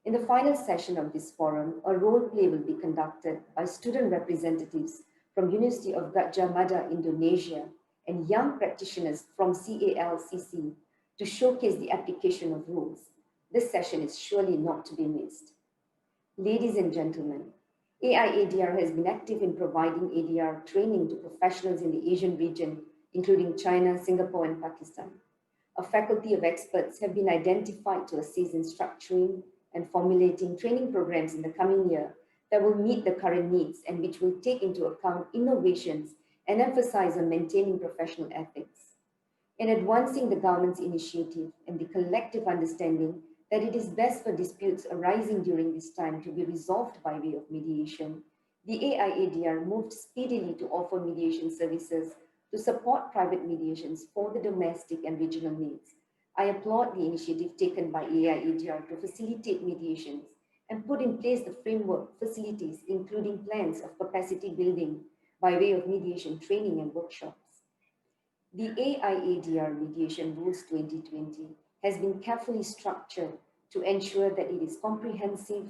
In the final session of this forum, a role play will be conducted by student representatives from University of Gadjah Mada, Indonesia, and young practitioners from CALCC to showcase the application of rules. This session is surely not to be missed. Ladies and gentlemen, AIADR has been active in providing ADR training to professionals in the Asian region, including China, Singapore, and Pakistan. A faculty of experts have been identified to assist in structuring and formulating training programs in the coming year that will meet the current needs and which will take into account innovations and emphasize on maintaining professional ethics. In advancing the government's initiative and the collective understanding that it is best for disputes arising during this time to be resolved by way of mediation, the AIADR moved speedily to offer mediation services to support private mediations for the domestic and regional needs. I applaud the initiative taken by AIADR to facilitate mediations and put in place the framework facilities, including plans of capacity building by way of mediation training and workshops. The AIADR Mediation Rules 2020 has been carefully structured to ensure that it is comprehensive,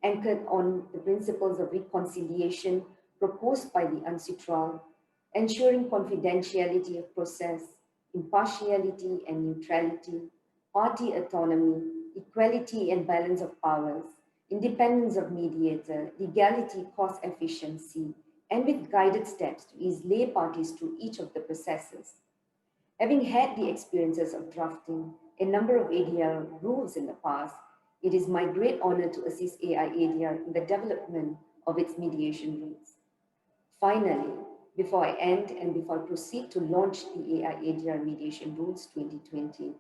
anchored on the principles of reconciliation proposed by the UNCITRAL, ensuring confidentiality of process, impartiality and neutrality, party autonomy, equality and balance of powers, independence of mediator, legality, cost efficiency, and with guided steps to ease lay parties through each of the processes. Having had the experiences of drafting a number of ADR rules in the past, it is my great honor to assist AIADR in the development of its mediation rules. Finally, before I end and before I proceed to launch the AIADR Mediation Rules 2020,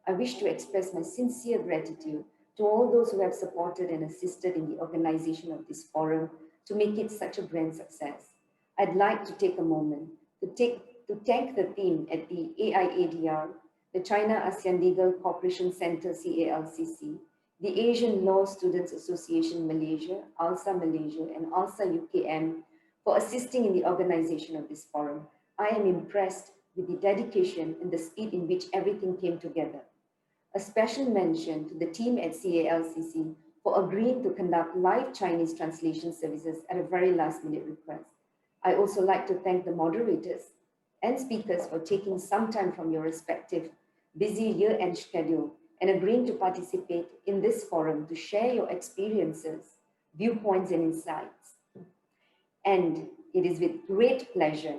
I wish to express my sincere gratitude to all those who have supported and assisted in the organization of this forum to make it such a grand success. I'd like to take a moment to thank the team at the AIADR, the China ASEAN Legal Cooperation Center, CALCC, the Asian Law Students Association Malaysia, ALSA Malaysia, and ALSA UKM for assisting in the organization of this forum. I am impressed with the dedication and the speed in which everything came together. A special mention to the team at CALCC for agreeing to conduct live Chinese translation services at a very last-minute request. I also like to thank the moderators and speakers for taking some time from your respective busy year-end schedule and agreeing to participate in this forum to share your experiences, viewpoints, and insights. And it is with great pleasure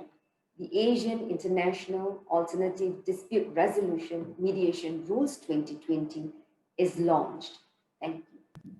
the Asian International Alternative Dispute Resolution Mediation Rules 2020 is launched. Thank you.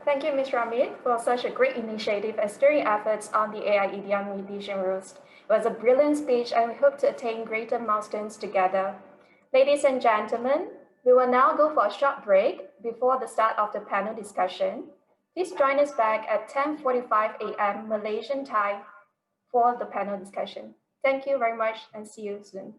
Thank you, Ms. Ramit, for such a great initiative and steering efforts on the AIADR mediation rules. It was a brilliant speech, and we hope to attain greater milestones together. Ladies and gentlemen, we will now go for a short break before the start of the panel discussion. Please join us back at 10:45 a.m. Malaysian time for the panel discussion. Thank you very much and see you soon.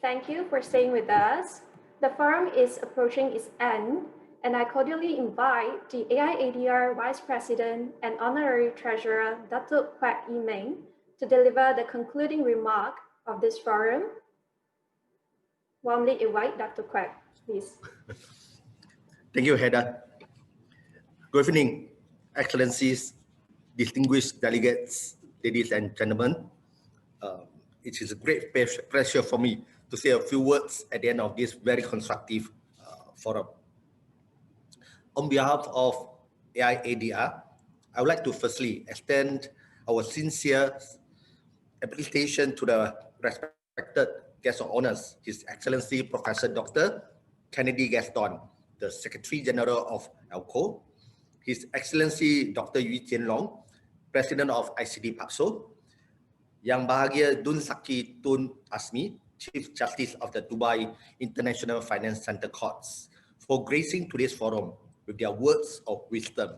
Thank you for staying with us. The forum is approaching its end, and I cordially invite the AIADR Vice President and Honorary Treasurer, Dato Quek Yimeng, to deliver the concluding remark of this forum. Warmly invite Dr. Quek, please. Thank you, Heather. Good evening, Excellencies, distinguished delegates, ladies and gentlemen. It is a great pleasure for me to say a few words at the end of this very constructive forum. On behalf of AIADR, I would like to firstly extend our sincere appreciation to the respected guest of honors, His Excellency Professor Dr. Kennedy Gastorn, the Secretary General of AALCO, His Excellency Dr. Jianlong, President of ICDPASO, Yang Bahagia Tun Zaki Tun Azmi, Chief Justice of the Dubai International Finance Center Courts, for gracing today's forum with their words of wisdom.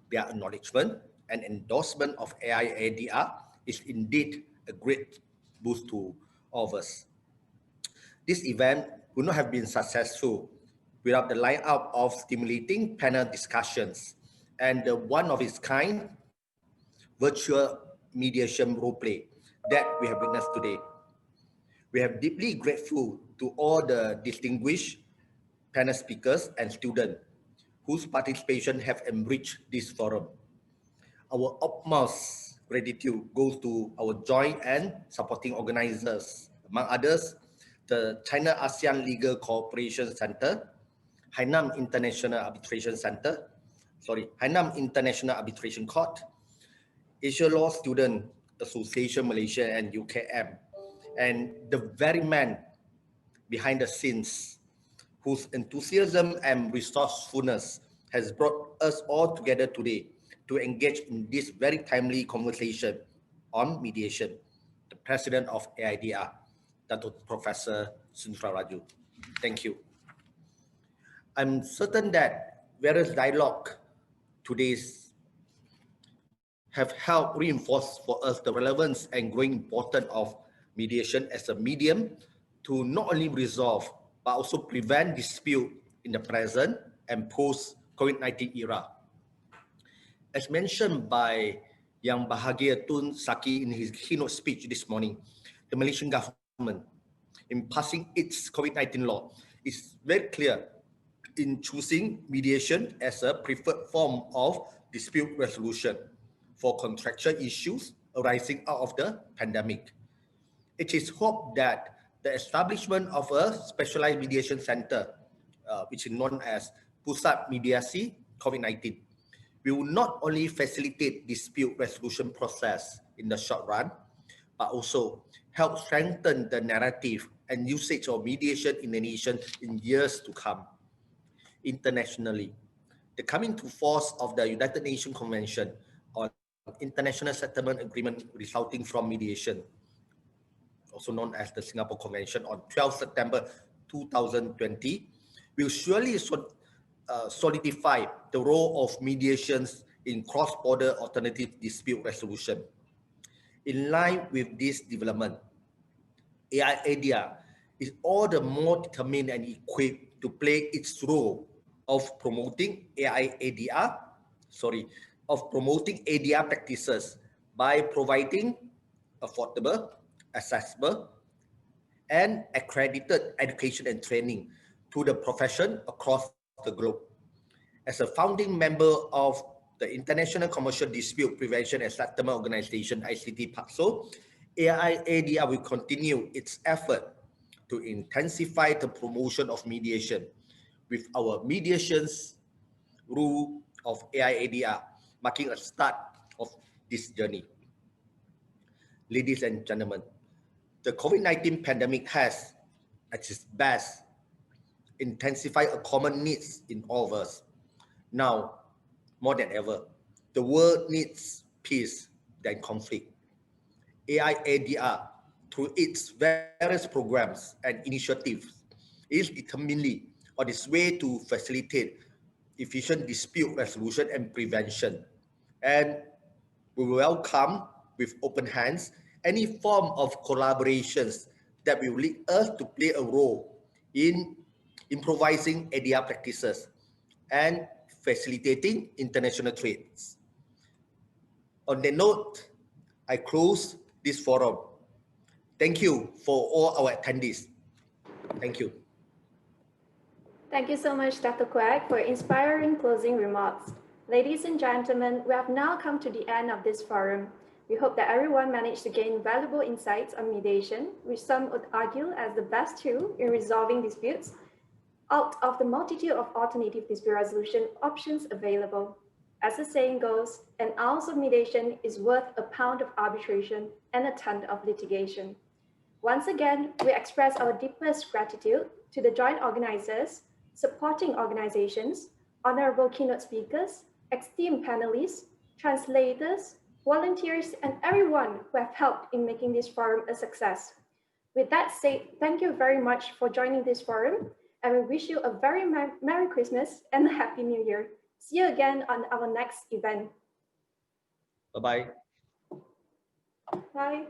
Their acknowledgement and endorsement of AIADR is indeed a great boost to all of us. This event would not have been successful without the lineup of stimulating panel discussions and the one-of-its-kind virtual mediation roleplay that we have witnessed today. We are deeply grateful to all the distinguished panel speakers and students whose participation have enriched this forum. Our utmost gratitude goes to our joint and supporting organizers, among others, the China ASEAN Legal Cooperation Center, Hainan International Arbitration Court, Asia Law Student Association Malaysia and UKM, and the very man behind the scenes whose enthusiasm and resourcefulness has brought us all together today to engage in this very timely conversation on mediation, the President of AIADR, Dato Professor Suntra Raju. Thank you. I'm certain that various dialogue today's have helped reinforce for us the relevance and growing importance of mediation as a medium to not only resolve but also prevent dispute in the present and post-COVID-19 era. As mentioned by Yang Bahagia Tun Zaki in his keynote speech this morning, the Malaysian government, in passing its COVID-19 law, is very clear in choosing mediation as a preferred form of dispute resolution for contractual issues arising out of the pandemic. It is hoped that the establishment of a specialized mediation center, which is known as Pusat Mediasi COVID-19, will not only facilitate dispute resolution process in the short run, but also help strengthen the narrative and usage of mediation in the nation in years to come. Internationally, the coming to force of the United Nations Convention on International Settlement Agreement resulting from mediation, also known as the Singapore Convention, on 12 September 2020, will surely solidify the role of mediations in cross-border alternative dispute resolution. In line with this development, AIADR is all the more determined and equipped to play its role of promoting ADR practices by providing affordable, accessible, and accredited education and training to the profession across the globe. As a founding member of the International Commercial Dispute Prevention and Settlement Organization, ICDPASO, AIADR will continue its effort to intensify the promotion of mediation with our mediations rule of AIADR, marking a start of this journey. Ladies and gentlemen, the COVID-19 pandemic has, at its best, intensified a common needs in all of us. Now, more than ever, the world needs peace than conflict. AIADR, through its various programs and initiatives, is determinedly on its way to facilitate efficient dispute resolution and prevention. And we welcome with open hands any form of collaborations that will lead us to play a role in improvising ADR practices and facilitating international trades. On that note, I close this forum. Thank you for all our attendees. Thank you. Thank you so much, Dr. Quek, for inspiring closing remarks. Ladies and gentlemen, we have now come to the end of this forum. We hope that everyone managed to gain valuable insights on mediation, which some would argue as the best tool in resolving disputes out of the multitude of alternative dispute resolution options available. As the saying goes, an ounce of mediation is worth a pound of arbitration and a ton of litigation. Once again, we express our deepest gratitude to the joint organizers, supporting organizations, honorable keynote speakers, esteemed panelists, translators, volunteers, and everyone who have helped in making this forum a success. With that said, thank you very much for joining this forum, and we wish you a very Merry Christmas and a Happy New Year. See you again on our next event. Bye-bye. Bye.